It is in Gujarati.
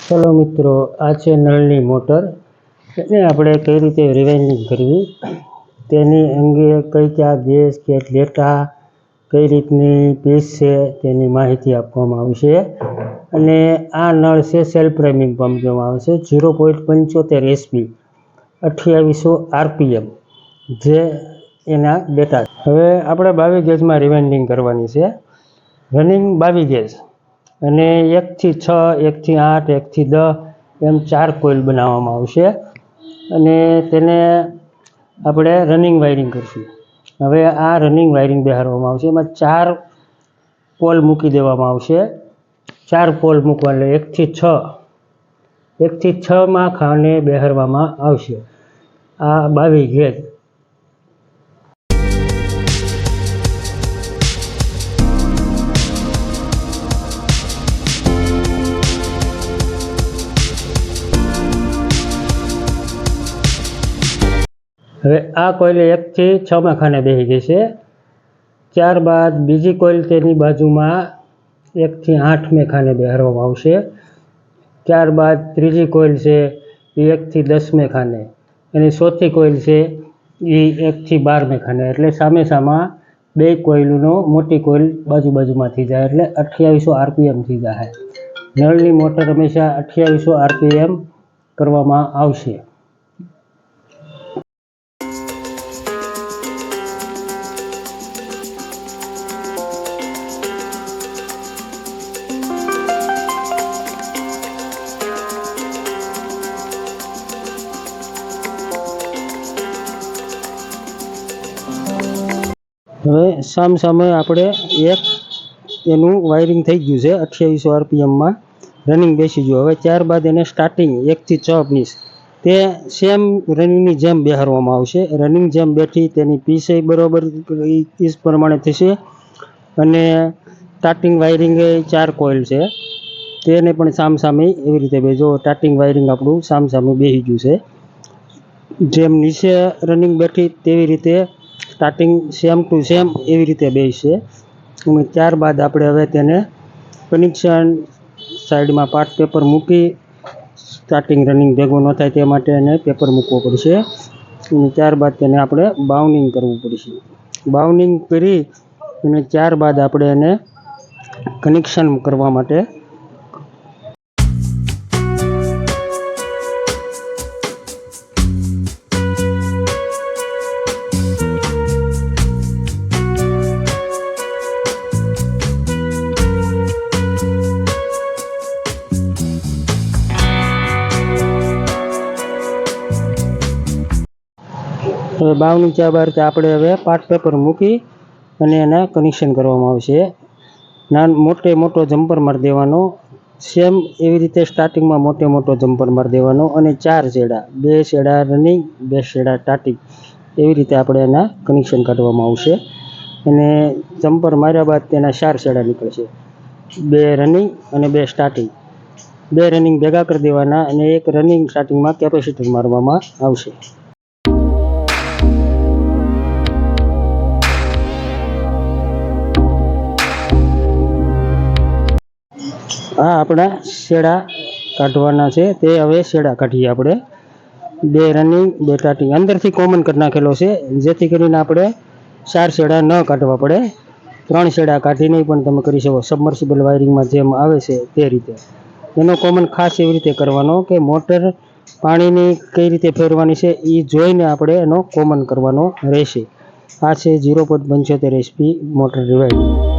ચલો મિત્રો, આ છે નળની મોટર. એને આપણે કઈ રીતે રિવાઇન્ડિંગ કરવી તેની અંગે કઈ ક્યાં ગેસ કે ડેટા કઈ રીતની પીસ છે તેની માહિતી આપવામાં આવશે. અને આ નળ છે સેલ્ફ પ્રાઇમિંગ પંપ જેમાં આવશે 0.75 SP 2800 RPM જે એના ડેટા. હવે આપણે 22 ગેજમાં રિવાઇન્ડિંગ કરવાની છે. રનિંગ 22 ગેજ અને 1 થી 6, 1 થી 8, 1 થી 10 એમ 4 કોઇલ બનાવવામાં આવશે અને તેને આપણે રનિંગ વાયરિંગ કરશું. હવે આ રનિંગ વાયરિંગ બેહાડવામાં આવશે. એમાં 4 પોલ મૂકી દેવામાં આવશે. 4 પોલ મૂકવા એટલે 1 થી 6, 1 થી 6 માં ખાને બેહાડવામાં આવશે આ 22 ગેજ. હવે આ કોઇલ 1 થી 6 માં ખાને બેસી ગઈ છે. ત્યારબાદ બીજી કોઇલ તેની બાજુમાં 1 થી 8 મેં ખાને બેહાડવામાં આવશે. ત્યારબાદ ત્રીજી કોઇલ છે એ 1 થી 10 મેં ખાને અને ચોથી કોઇલ છે એ 1 થી 12 મેં ખાને. એટલે સામે સામા બે કોઇલનો મોટી કોઇલ બાજુમાં થઈ જાય એટલે 2800 RPM થઈ જાય. નળની મોટર હંમેશા 2800 RPM કરવામાં આવશે. હવે સામે આપણે એક એનું વાયરિંગ થઈ ગયું છે 2800 RPMમાં રનિંગ બેસી ગયું. હવે ત્યારબાદ એને સ્ટાર્ટિંગ 1 થી 6 પીસ તે સેમ રનિંગની જેમ બેહાડવામાં આવશે. રનિંગ જેમ બેઠી તેની પીસ બરાબર પીસ પ્રમાણે થશે. અને સ્ટાર્ટિંગ વાયરિંગ 4 કોઇલ છે તેને પણ સામે એવી રીતે બેજો. સ્ટાર્ટિંગ વાયરિંગ આપણું સામે બેસી ગયું છે. જેમ નીચે રનિંગ બેઠી તેવી રીતે સ્ટાર્ટિંગ સેમ ટુ સેમ એવી રીતે બેસશે. અને ત્યારબાદ આપણે હવે તેને કનેક્શન સાઈડમાં પાર્ટ પેપર મૂકી સ્ટાર્ટિંગ રનિંગ ભેગું ન થાય તે માટે એને પેપર મૂકવો પડશે. અને ત્યારબાદ તેને આપણે બાઉન્ડિંગ કરવું પડશે. બાઉન્ડિંગ કરી અને ત્યારબાદ આપણે એને કનેક્શન કરવા માટે બાઉન્ડિંગ ત્યારબાદ આપણે હવે પાર્ટ પેપર મૂકી અને એને કનેક્શન કરવામાં આવશે. મોટો જમ્પર મારી દેવાનો. સેમ એવી રીતે સ્ટાર્ટિંગમાં મોટો જમ્પર મારી દેવાનો અને 4 છેડા, 2 છેડા રનિંગ, 2 છેડા સ્ટાર્ટિંગ એવી રીતે આપણે એના કનેક્શન કાઢવામાં આવશે. અને જમ્પર માર્યા બાદ તેના 4 છેડા નીકળશે, 2 રનિંગ અને 2 સ્ટાર્ટિંગ. 2 રનિંગ ભેગા કરી દેવાના અને 1 રનિંગ સ્ટાર્ટિંગમાં કેપેસિટર મારવામાં આવશે. આ આપણા છેડા કાઢવાના છે. તે હવે છેડા કાઢીએ આપણે. 2 રનિંગ 2 સ્ટાર્ટિંગ અંદરથી કોમન કરી નાખેલો છે જેથી કરીને આપણે 4 છેડા ન કાઢવા પડે. 3 છેડા કાઢીને પણ તમે કરી શકો સબમર્સિબલ વાયરિંગમાં જેમ આવે છે તે રીતે. એનો કોમન ખાસ એવી રીતે કરવાનો કે મોટર પાણીની કઈ રીતે ફેરવાની છે એ જોઈને આપણે એનો કોમન કરવાનો રહેશે. આ છે 0.75 SP મોટર રિવાઇન્ડિંગ.